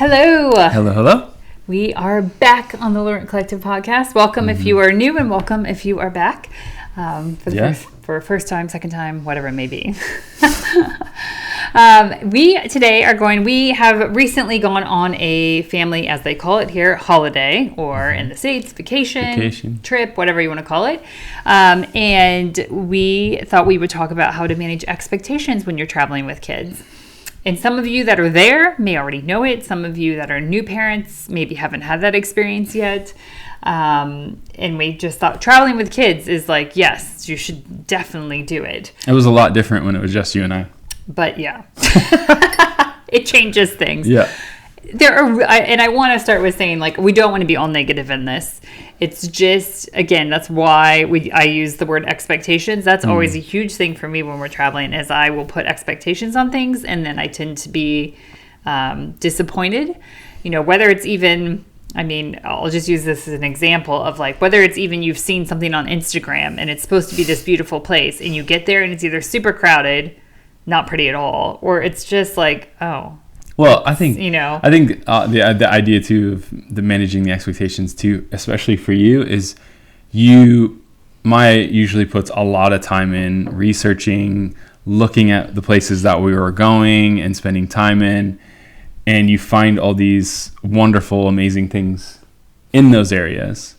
Hello. Hello. We are back on the Laurent Collective podcast. Welcome if you are new, and welcome if you are back for first time, second time, whatever it may be. We have recently gone on a family, as they call it here, holiday, or in the States, vacation, trip, whatever you want to call it. And we thought we would talk about how to manage expectations when you're traveling with kids. And some of you that are there may already know it. Some of you that are new parents maybe haven't had that experience yet. And we just thought traveling with kids is like, yes, you should definitely do it. It was a lot different when it was just you and I. But yeah, it changes things. Yeah. And I want to start with saying, like, we don't want to be all negative in this. It's just, again, that's why I use the word expectations. That's always a huge thing for me when we're traveling, is I will put expectations on things, and then I tend to be disappointed. You know, whether it's even, I'll just use this as an example of, like, whether it's even you've seen something on Instagram and it's supposed to be this beautiful place, and you get there and it's either super crowded, not pretty at all, or it's just like, oh. Well, I think the idea too of the managing the expectations too, especially for you, is Maya usually puts a lot of time in researching, looking at the places that we were going and spending time in, and you find all these wonderful, amazing things in those areas.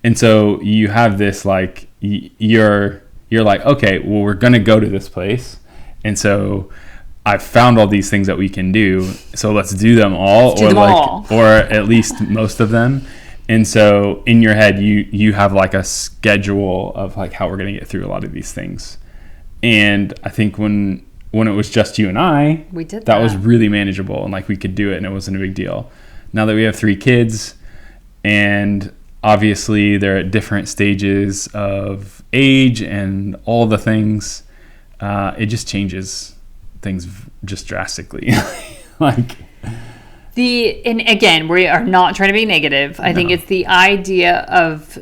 And so you have this, like, you're like, okay, well, we're gonna go to this place, and so I've found all these things that we can do, so let's do them all, or at least most of them. And so in your head, you have like a schedule of like how we're going to get through a lot of these things. And I think when it was just you and I, we did that was really manageable, and like we could do it, and it wasn't a big deal. Now that we have 3 kids, and obviously they're at different stages of age and all the things, it just changes things just drastically. And again, we are not trying to be negative. I think it's the idea of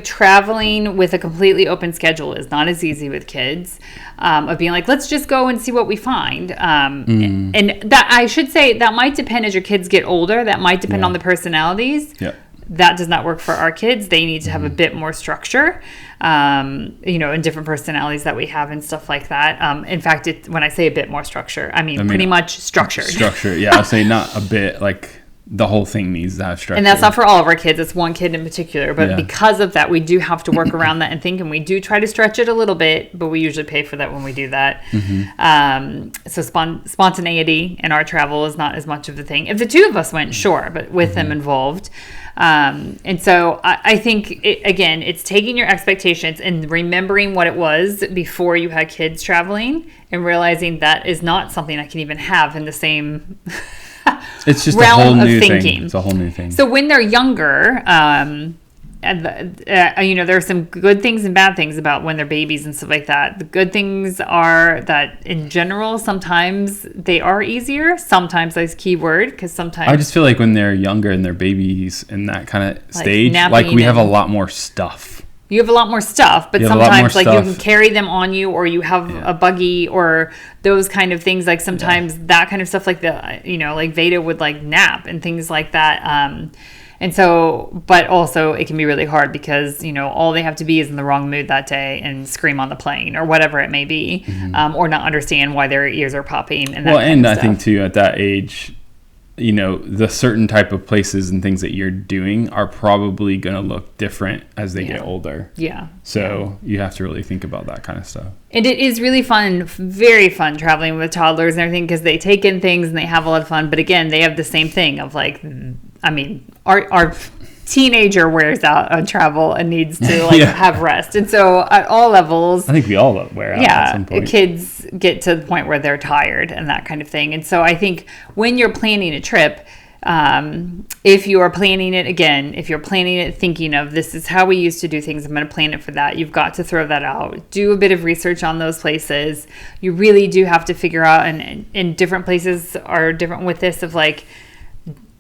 traveling with a completely open schedule is not as easy with kids, of being like, let's just go and see what we find. And that, I should say, that might depend as your kids get older. That might depend on the personalities. Yeah. That does not work for our kids. They need to have a bit more structure, and different personalities that we have and stuff like that. In fact, when I say a bit more structure, I mean pretty much structured. Structure, yeah. I'll say not a bit, like the whole thing needs to have structure. And that's not for all of our kids. It's one kid in particular. But because of that, we do have to work around that and think, and we do try to stretch it a little bit, but we usually pay for that when we do that. So spontaneity in our travel is not as much of the thing. If the two of us went, sure, but with them involved. And so I think, it's taking your expectations and remembering what it was before you had kids traveling, and realizing that is not something I can even have in the same it's just realm a whole of new thinking. Thing. It's a whole new thing. So when they're younger, there are some good things and bad things about when they're babies and stuff like that. The good things are that in general, sometimes they are easier. Sometimes that's key word, because sometimes I just feel like when they're younger and they're babies in that kind of stage, like we have a lot more stuff. You have a lot more stuff, but sometimes like you can carry them on you, or you have a buggy, or those kind of things. Like sometimes that kind of stuff, like like Veda would like nap and things like that. And so, but also it can be really hard because, all they have to be is in the wrong mood that day and scream on the plane or whatever it may be, or not understand why their ears are popping. And I think too, at that age, the certain type of places and things that you're doing are probably going to look different as they get older. Yeah. So you have to really think about that kind of stuff. And it is really fun, very fun traveling with toddlers and everything, because they take in things and they have a lot of fun. But again, they have the same thing of like, our teenager wears out on travel and needs to have rest. And so at all levels, I think we all wear out at some point. Kids get to the point where they're tired and that kind of thing. And so I think when you're planning a trip, if you are planning it thinking of, this is how we used to do things, I'm going to plan it for that, you've got to throw that out. Do a bit of research on those places. You really do have to figure out, and different places are different with this, of like,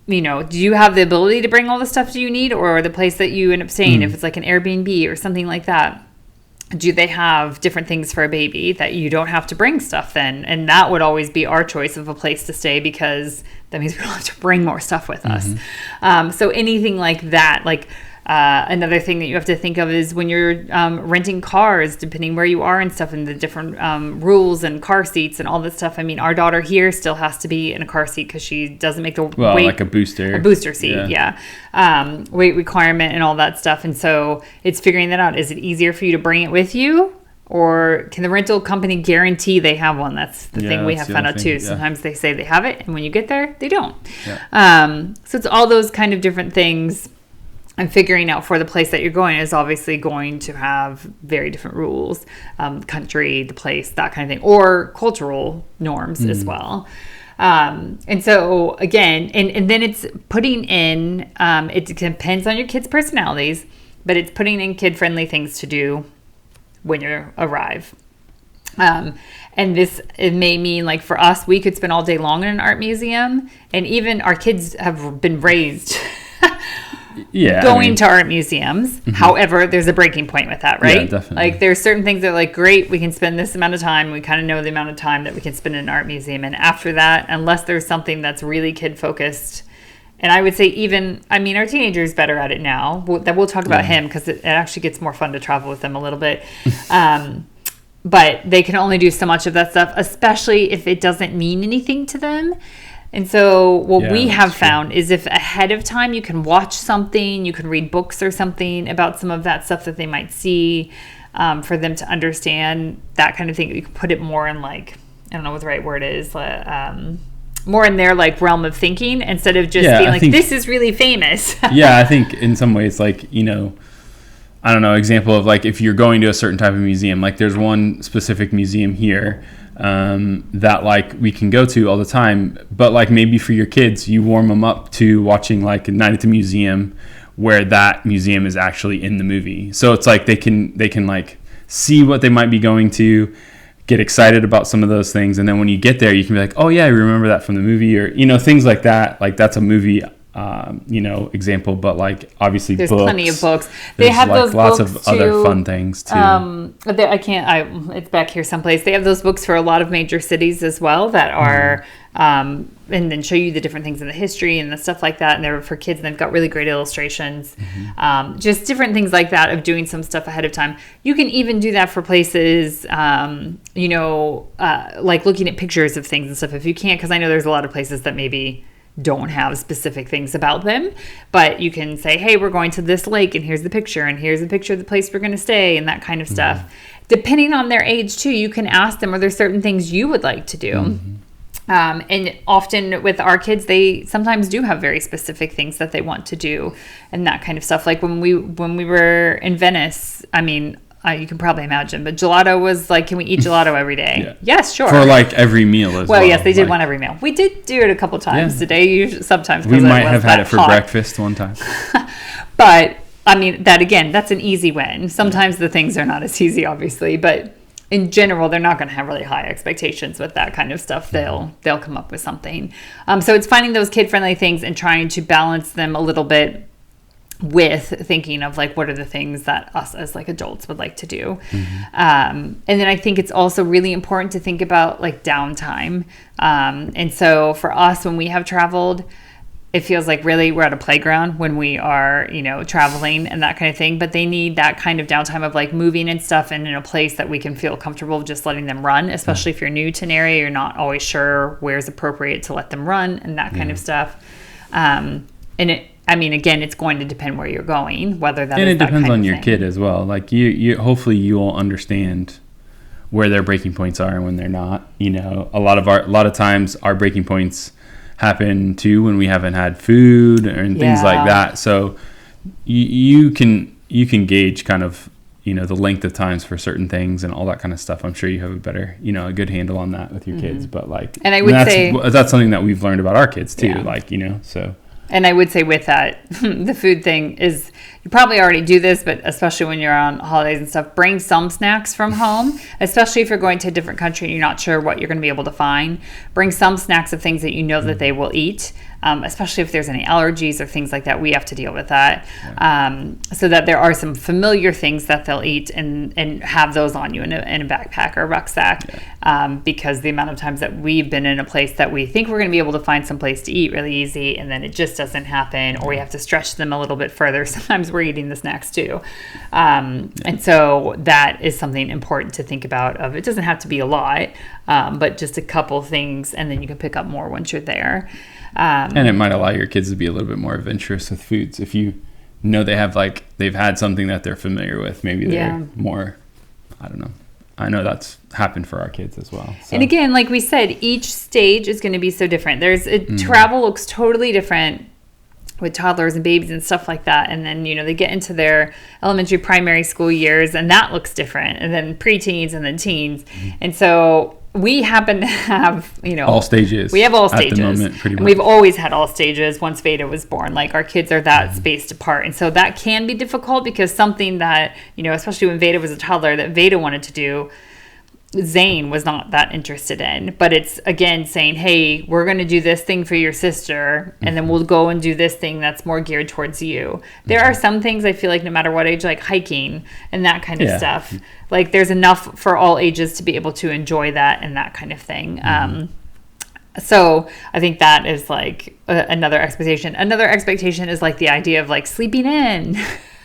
do you have the ability to bring all the stuff you need, or the place that you end up staying, if it's like an Airbnb or something like that, do they have different things for a baby that you don't have to bring stuff then? And that would always be our choice of a place to stay, because that means we don't have to bring more stuff with us. So anything like that, like another thing that you have to think of is when you're renting cars, depending where you are and stuff, and the different rules and car seats and all this stuff. I mean, our daughter here still has to be in a car seat because she doesn't make the weight, like a booster seat, weight requirement and all that stuff. And so it's figuring that out. Is it easier for you to bring it with you, or can the rental company guarantee they have one? That's the thing we have found out too. Sometimes they say they have it, and when you get there, they don't. So it's all those kind of different things. And figuring out for the place that you're going is obviously going to have very different rules, country, the place, that kind of thing, or cultural norms as well. And so again, and then it's putting in, it depends on your kids' personalities, but it's putting in kid-friendly things to do when you arrive. And it may mean, like for us, we could spend all day long in an art museum, and even our kids have been raised going to art museums. However, there's a breaking point with that, right? Yeah, definitely. Like there's certain things that are like, great, we can spend this amount of time. We kind of know the amount of time that we can spend in an art museum. And after that, unless there's something that's really kid focused, and I would say even, I mean, our teenager's better at it now. We'll talk about him, because it actually gets more fun to travel with them a little bit. But they can only do so much of that stuff, especially if it doesn't mean anything to them. And so what we have found is if ahead of time you can watch something, you can read books or something about some of that stuff that they might see, for them to understand that kind of thing. You can put it more in, like, I don't know what the right word is, more in their like realm of thinking, instead of just being like, this is really famous. I think in some ways, like, you know, I don't know, example of like if you're going to a certain type of museum, like there's one specific museum here that like we can go to all the time, but like maybe for your kids you warm them up to watching like a Night at the Museum, where that museum is actually in the movie, so it's like they can like see what they might be going to, get excited about some of those things, and then when you get there you can be like, oh yeah, I remember that from the movie, or you know, things like that. Like that's a movie you know, example, but like obviously there's books, plenty of books. They have like those lots books of other fun things too. It's back here someplace. They have those books for a lot of major cities as well that are and then show you the different things in the history and the stuff like that, and they're for kids, and they've got really great illustrations. Just different things like that, of doing some stuff ahead of time. You can even do that for places, you know, like looking at pictures of things and stuff if you can't, because I know there's a lot of places that maybe don't have specific things about them, but you can say, hey, we're going to this lake, and here's the picture, and here's the picture of the place we're going to stay, and that kind of stuff. Depending on their age too, you can ask them, are there certain things you would like to do? And often with our kids, they sometimes do have very specific things that they want to do, and that kind of stuff. Like when we were in Venice, I mean, you can probably imagine, but gelato was like, can we eat gelato every day? Yes, sure. For like every meal as well. Well, yes, they did one every meal. We did do it a couple times a day, usually, sometimes. We might have had it for breakfast one time. But, I mean, that again, that's an easy win. Sometimes the things are not as easy, obviously, but in general, they're not going to have really high expectations with that kind of stuff. They'll come up with something. So it's finding those kid-friendly things and trying to balance them a little bit with thinking of like, what are the things that us as like adults would like to do. And then I think it's also really important to think about like downtime. And so for us, when we have traveled, it feels like really we're at a playground when we are, you know, traveling and that kind of thing, but they need that kind of downtime of like moving and stuff, and in a place that we can feel comfortable just letting them run, especially if you're new to an area, you're not always sure where's appropriate to let them run and that kind of stuff. And I mean, again, it's going to depend where you're going, whether that is that kind of thing. And it depends on your kid as well. Like you hopefully you will understand where their breaking points are and when they're not. You know, a lot of times our breaking points happen too when we haven't had food and things like that. So you can gauge kind of, you know, the length of times for certain things and all that kind of stuff. I'm sure you have a better, you know, a good handle on that with your kids. But like, and I would say that's something that we've learned about our kids too. Like, you know, so. And I would say with that, the food thing is you probably already do this, but especially when you're on holidays and stuff, bring some snacks from home, especially if you're going to a different country and you're not sure what you're going to be able to find. Bring some snacks of things that you know that they will eat, especially if there's any allergies or things like that. We have to deal with that. So that there are some familiar things that they'll eat, and have those on you in a backpack or a rucksack. Because the amount of times that we've been in a place that we think we're going to be able to find some place to eat really easy, and then it just doesn't happen, or we have to stretch them a little bit further. Sometimes we're eating the snacks too. And so that is something important to think about. It doesn't have to be a lot, but just a couple things, and then you can pick up more once you're there. And it might allow your kids to be a little bit more adventurous with foods. If you know they've had something that they're familiar with, maybe they're more, I don't know. I know that's happened for our kids as well. So. And again, like we said, each stage is going to be so different. Travel looks totally different with toddlers and babies and stuff like that. And then, they get into their elementary, primary school years, and that looks different. And then preteens and then teens. And so we happen to have, all stages. We have all stages. At the moment, pretty much. And we've always had all stages once Veda was born. Like, our kids are that spaced apart. And so that can be difficult, because something that, especially when Veda was a toddler, that Veda wanted to do, Zane was not that interested in. But it's, again, saying, hey, we're going to do this thing for your sister, and then we'll go and do this thing that's more geared towards you. There are some things, I feel like, no matter what age, like hiking and that kind of stuff, like there's enough for all ages to be able to enjoy that and that kind of thing. So I think that is like another expectation. Another expectation is like the idea of like sleeping in,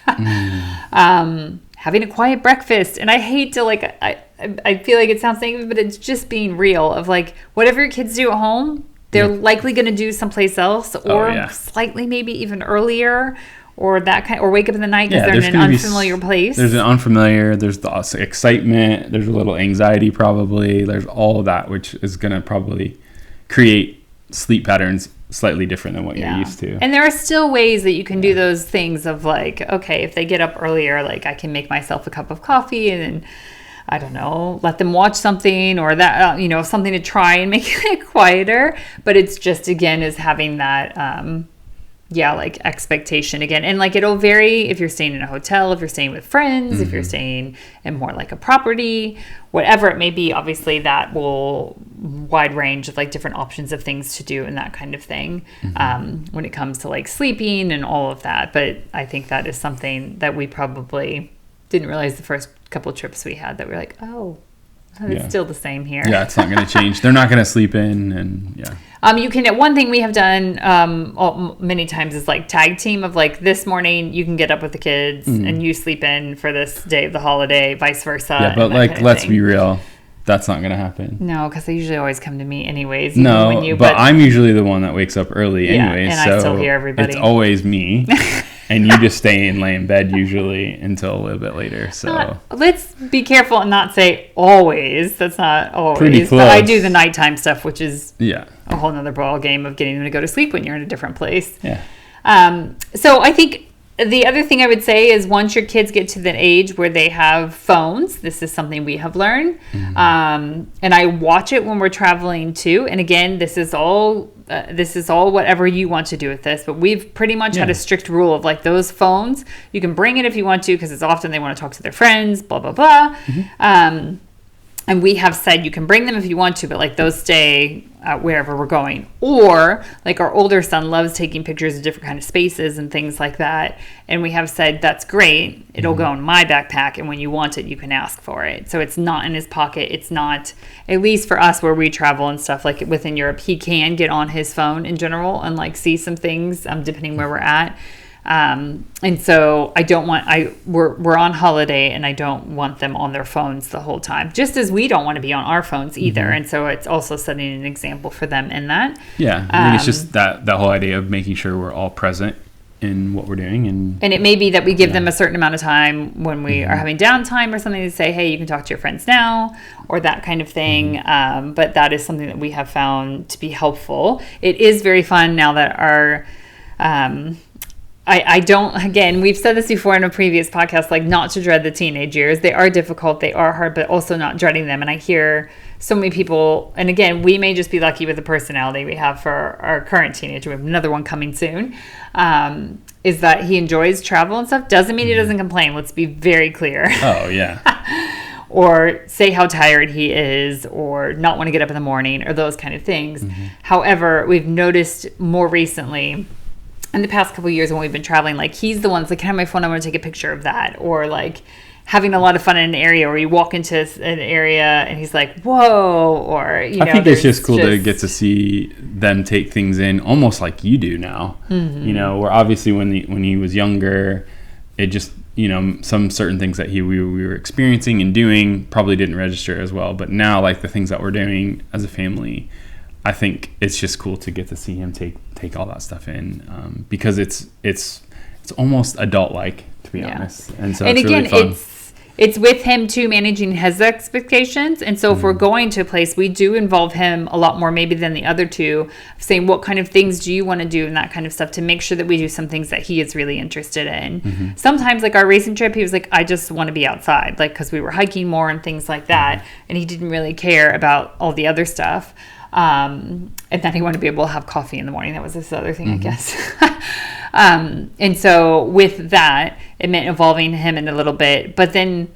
having a quiet breakfast. And I hate to I feel like it sounds negative, but it's just being real of like, whatever your kids do at home, they're likely going to do someplace else, or slightly maybe even earlier, or that kind, or wake up in the night because they're in an unfamiliar place. There's an unfamiliar, there's the excitement, there's a little anxiety probably, there's all of that, which is going to probably create sleep patterns slightly different than what you're used to. And there are still ways that you can do those things of like, okay, if they get up earlier, like I can make myself a cup of coffee and then, I don't know, let them watch something, or that, something to try and make it quieter. But it's just, again, is having that, like expectation again. And like, it'll vary if you're staying in a hotel, if you're staying with friends, if you're staying in more like a property, whatever it may be. Obviously that will wide range of like different options of things to do and that kind of thing, when it comes to like sleeping and all of that. But I think that is something that we probably didn't realize the first couple of trips we had, that we're like, it's still the same here. Yeah, it's not going to change. They're not going to sleep in, and you can. One thing we have done many times is like tag team of like, this morning you can get up with the kids and you sleep in for this day of the holiday, vice versa. Yeah, but like, let's be real. That's not going to happen. No, because they usually always come to me anyways. But I'm usually the one that wakes up early anyways. And I still hear everybody. It's always me. And you just stay and lay in bed usually until a little bit later. So let's be careful and not say always. That's not always. Pretty close. But I do the nighttime stuff, which is a whole nother ball game of getting them to go to sleep when you're in a different place. Yeah. So I think the other thing I would say is, once your kids get to the age where they have phones, this is something we have learned. And I watch it when we're traveling too. And again, this is all whatever you want to do with this, but we've pretty much had a strict rule of like, those phones, you can bring it if you want to, because it's often they want to talk to their friends, blah, blah, blah. And we have said you can bring them if you want to, but like, those stay wherever we're going. Or like, our older son loves taking pictures of different kind of spaces and things like that. And we have said, that's great. It'll go in my backpack. And when you want it, you can ask for it. So it's not in his pocket. It's not, at least for us where we travel and stuff, like within Europe, he can get on his phone in general and like see some things, depending where we're at. And so I don't want, we're on holiday, and I don't want them on their phones the whole time, just as we don't want to be on our phones either. And so it's also setting an example for them in that. Yeah. I mean, it's just that whole idea of making sure we're all present in what we're doing. And it may be that we give them a certain amount of time when we are having downtime or something, to say, hey, you can talk to your friends now, or that kind of thing. But that is something that we have found to be helpful. It is very fun now that our, I don't, again, we've said this before in a previous podcast, like not to dread the teenage years. They are difficult, they are hard, but also not dreading them. And I hear so many people, and again, we may just be lucky with the personality we have for our current teenager. We have another one coming soon. Is that he enjoys travel and stuff. Doesn't mean he doesn't complain. Let's be very clear. Oh, yeah. Or say how tired he is, or not want to get up in the morning, or those kind of things. Mm-hmm. However, we've noticed more recently, in the past couple of years when we've been traveling, like he's the one's like, can I have my phone? I want to take a picture of that. Or like having a lot of fun in an area, or you walk into an area and he's like, whoa, or, you know. I think it's just cool to get to see them take things in almost like you do now. Mm-hmm. You know, where obviously when he was younger, it just, you know, some certain things that we were experiencing and doing probably didn't register as well. But now, like the things that we're doing as a family, I think it's just cool to get to see him take all that stuff in, because it's almost adult-like, to be honest. And so it's really fun. It's with him too, managing his expectations. And so if we're going to a place, we do involve him a lot more maybe than the other two, saying what kind of things do you want to do and that kind of stuff, to make sure that we do some things that he is really interested in. Mm-hmm. Sometimes like our racing trip, he was like, I just want to be outside, like, because we were hiking more and things like that. Mm-hmm. And he didn't really care about all the other stuff. And then he wanted to be able to have coffee in the morning. That was this other thing, I guess. And so with that, it meant involving him in a little bit. But then,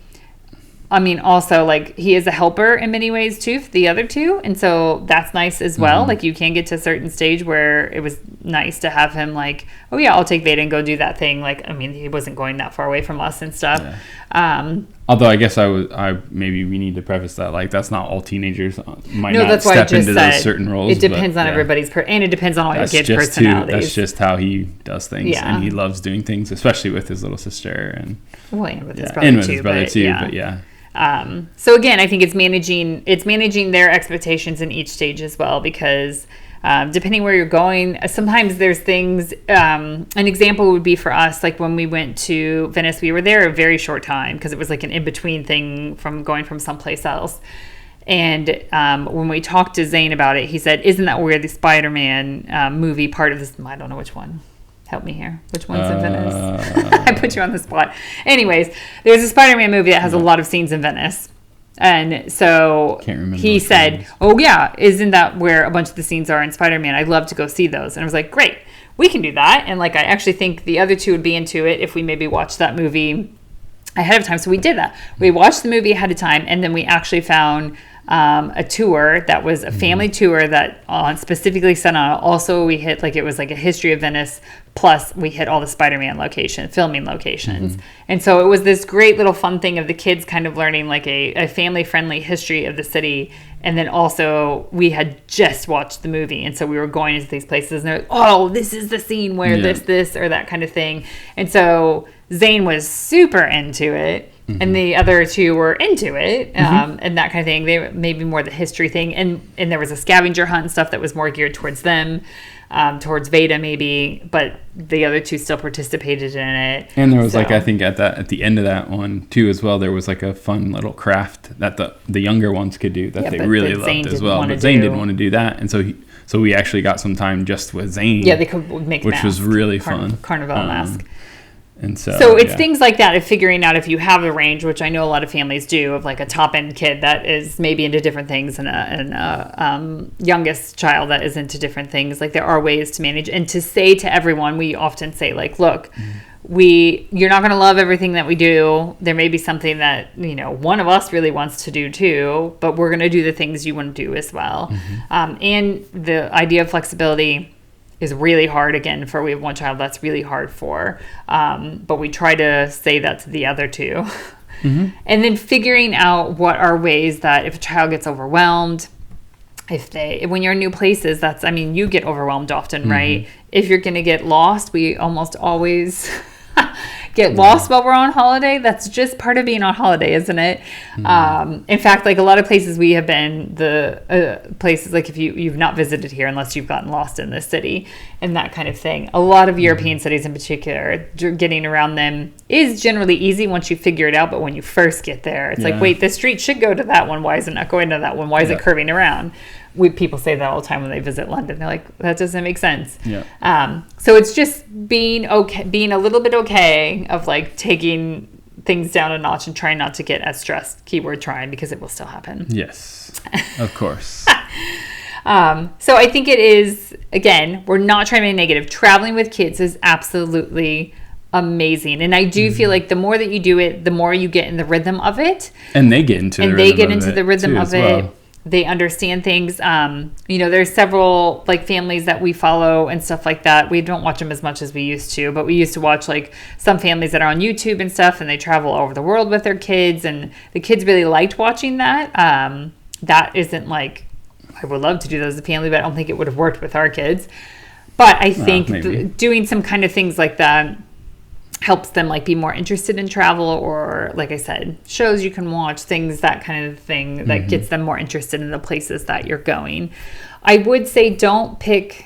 I mean, also, like, he is a helper in many ways, too, for the other two. And so that's nice as well. Mm-hmm. Like, you can get to a certain stage where it was nice to have him, like, oh, yeah, I'll take Veda and go do that thing. Like, I mean, he wasn't going that far away from us and stuff. Yeah. Although I guess maybe we need to preface that, like, that's not all teenagers might not step into those certain roles. It depends on everybody's and it depends on all your kids' personalities. That's just how he does things, and he loves doing things, especially with his little sister and with his brother too. But yeah. So again, I think it's managing their expectations in each stage as well, because depending where you're going, sometimes there's things, an example would be for us, like when we went to Venice, we were there a very short time because it was like an in-between thing from going from someplace else. And when we talked to Zane about it, he said, isn't that where the Spider-Man movie part of this, I don't know which one. Help me here. Which one's in Venice? I put you on the spot. Anyways, there's a Spider-Man movie that has a lot of scenes in Venice. And so he said, oh, yeah, isn't that where a bunch of the scenes are in Spider-Man? I'd love to go see those. And I was like, great, we can do that. And like, I actually think the other two would be into it if we maybe watched that movie ahead of time. So we did that. We watched the movie ahead of time, and then we actually found a tour that was a family tour that specifically sent on. Also, we hit, like, it was like a history of Venice, plus we hit all the Spider-Man filming locations. Mm-hmm. And so it was this great little fun thing of the kids kind of learning like a family-friendly history of the city. And then also we had just watched the movie, and so we were going into these places, and they're like, oh, this is the scene where this or that kind of thing. And so Zane was super into it. Mm-hmm. And the other two were into it, and that kind of thing. They maybe more the history thing, and there was a scavenger hunt and stuff that was more geared towards them, towards Veda maybe, but the other two still participated in it. And there was like, I think at the end of that one too as well, there was like a fun little craft that the younger ones could do that they really loved as well. But Zane didn't want to do that, and so we actually got some time just with Zane. Yeah, they could make which was really fun. Carnival mask. And so it's things like that of figuring out if you have a range, which I know a lot of families do, of like a top end kid that is maybe into different things and a youngest child that is into different things. Like, there are ways to manage, and to say to everyone, we often say, like, look, you're not going to love everything that we do. There may be something that, you know, one of us really wants to do too, but we're going to do the things you want to do as well. Mm-hmm. And the idea of flexibility is really hard. Again, we have one child that's really hard for, but we try to say that to the other two. Mm-hmm. And then figuring out what are ways that if a child gets overwhelmed, when you're in new places, you get overwhelmed often, mm-hmm. right? If you're going to get lost, we almost always get lost while we're on holiday. That's just part of being on holiday, isn't it? Mm-hmm. In fact, like a lot of places we have been, the places like if you've not visited here unless you've gotten lost in this city and that kind of thing. A lot of European cities in particular, getting around them is generally easy once you figure it out. But when you first get there, it's like, wait, this street should go to that one. Why is it not going to that one? Why is it curving around? people say that all the time when they visit London. They're like, that doesn't make sense. Yeah. So it's just being a little bit okay of like taking things down a notch and trying not to get as stressed. Keyword trying, because it will still happen. Yes, of course. So I think it is, again, we're not trying to be negative. Traveling with kids is absolutely amazing. And I do feel like the more that you do it, the more you get in the rhythm of it. And they get into the rhythm of it. They understand things. There's several like families that we follow and stuff like that. We don't watch them as much as we used to, but we used to watch like some families that are on YouTube and stuff, and they travel all over the world with their kids, and the kids really liked watching that. That isn't like, I would love to do that as a family, but I don't think it would have worked with our kids. But I think doing some kind of things like that helps them like be more interested in travel, or like I said, shows you can watch, things, that kind of thing that gets them more interested in the places that you're going. I would say don't pick,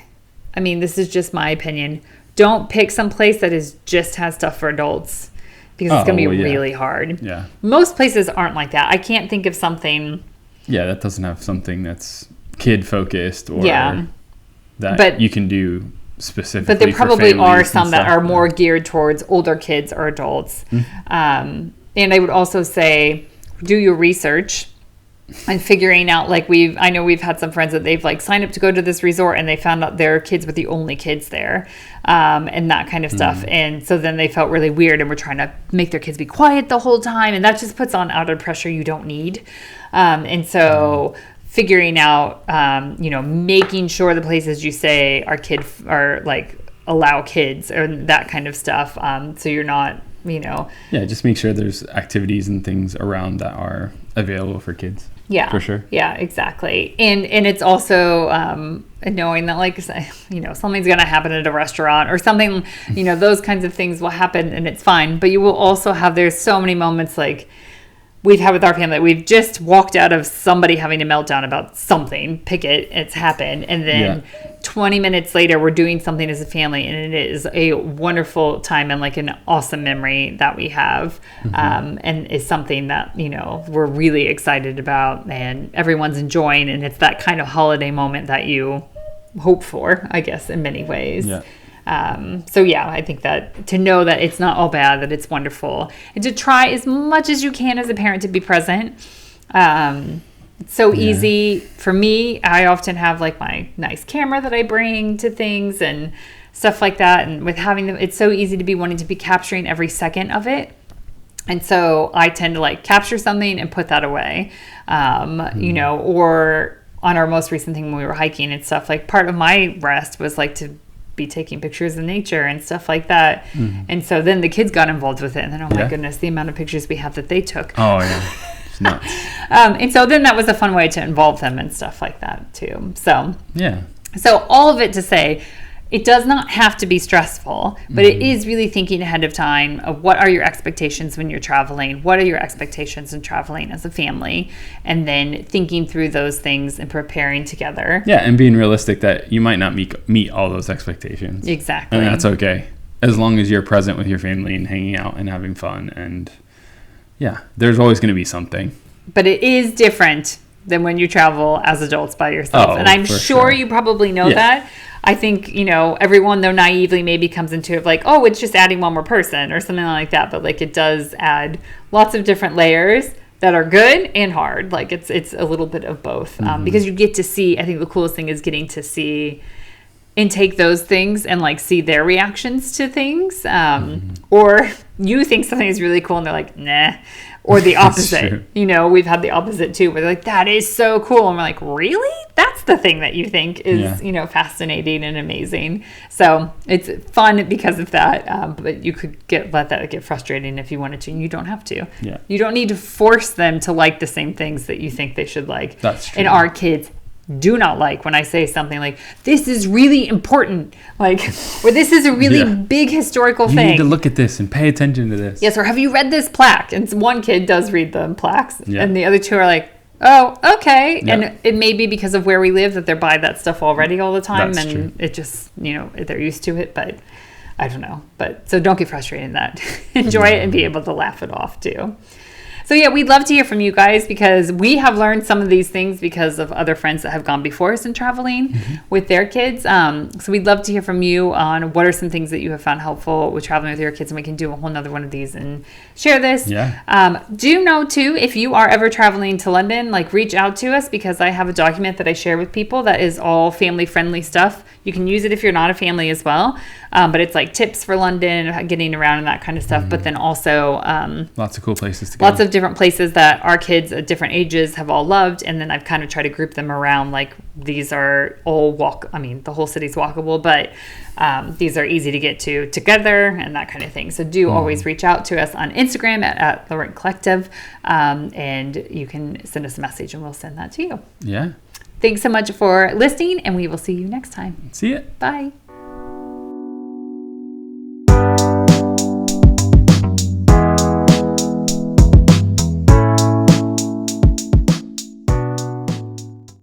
this is just my opinion, don't pick some place that just has stuff for adults, because it's going to be really hard. Yeah. Most places aren't like that. I can't think of something. Yeah, that doesn't have something that's kid focused or that you can do specifically. But there probably are some that are more Yeah. geared towards older kids or adults. And I would also say, do your research and figuring out, like I know we've had some friends that they've like signed up to go to this resort and they found out their kids were the only kids there, and that kind of stuff. And so then they felt really weird and were trying to make their kids be quiet the whole time. And that just puts on outer pressure you don't need. And so figuring out, making sure the places you say are like allow kids or that kind of stuff. So you're not, Yeah, just make sure there's activities and things around that are available for kids. Yeah, for sure. Yeah, exactly. And it's also knowing that like, something's going to happen at a restaurant or something, those kinds of things will happen and it's fine. But you will also there's so many moments like we've had with our family. We've just walked out of somebody having a meltdown about something. Pick it. It's happened. And then 20 minutes later, we're doing something as a family. And it is a wonderful time and like an awesome memory that we have. And is something that, we're really excited about and everyone's enjoying. And it's that kind of holiday moment that you hope for, I guess, in many ways. Yeah. I think that to know that it's not all bad, that it's wonderful, and to try as much as you can as a parent to be present. It's so easy for me. I often have like my nice camera that I bring to things and stuff like that. And with having them, it's so easy to be wanting to be capturing every second of it. And so I tend to like capture something and put that away, or on our most recent thing when we were hiking and stuff, like part of my rest was like to be taking pictures of nature and stuff like that. And so then the kids got involved with it, and then my goodness, the amount of pictures we have that they took. Oh yeah, it's nuts. And so then that was a fun way to involve them and stuff like that too. So all of it to say, it does not have to be stressful, but it is really thinking ahead of time of what are your expectations when you're traveling, what are your expectations in traveling as a family, and then thinking through those things and preparing together. Yeah, and being realistic that you might not meet all those expectations. Exactly. And that's okay, as long as you're present with your family and hanging out and having fun. And there's always going to be something. But it is different than when you travel as adults by yourself. And I'm sure you probably know that. I think, everyone, though naively, maybe comes into it like, oh, it's just adding one more person or something like that. But like it does add lots of different layers that are good and hard. Like it's a little bit of both, because you get to see, I think the coolest thing is getting to see and take those things and like see their reactions to things. Or you think something is really cool and they're like, nah. Or the opposite. We've had the opposite too, where they're like, that is so cool. And we're like, really? That's the thing that you think is, fascinating and amazing. So it's fun because of that. But you could let that get frustrating if you wanted to, and you don't have to. Yeah. You don't need to force them to like the same things that you think they should like. That's true. And our kids do not like when I say something like, this is really important, like, or this is a really big historical thing. You need to look at this and pay attention to this. Yes, or have you read this plaque? And one kid does read the plaques, and the other two are like, oh, okay. Yeah. And it may be because of where we live that they're by that stuff already all the time. That's and true. It just, they're used to it, but I don't know. But so don't get frustrated in that. Enjoy it and be able to laugh it off too. So yeah, we'd love to hear from you guys because we have learned some of these things because of other friends that have gone before us in traveling with their kids. So we'd love to hear from you on what are some things that you have found helpful with traveling with your kids, and we can do a whole nother one of these and share this. Yeah. Do know too, if you are ever traveling to London, like reach out to us because I have a document that I share with people that is all family friendly stuff. You can use it if you're not a family as well. But it's like tips for London, getting around and that kind of stuff. But then also lots of cool places to go. Lots of different places that our kids at different ages have all loved. And then I've kind of tried to group them around like these are all the whole city's walkable, but these are easy to get to together and that kind of thing. So do always reach out to us on Instagram at Laurent Collective, and you can send us a message and we'll send that to you. Yeah. Thanks so much for listening, and we will see you next time. See ya. Bye.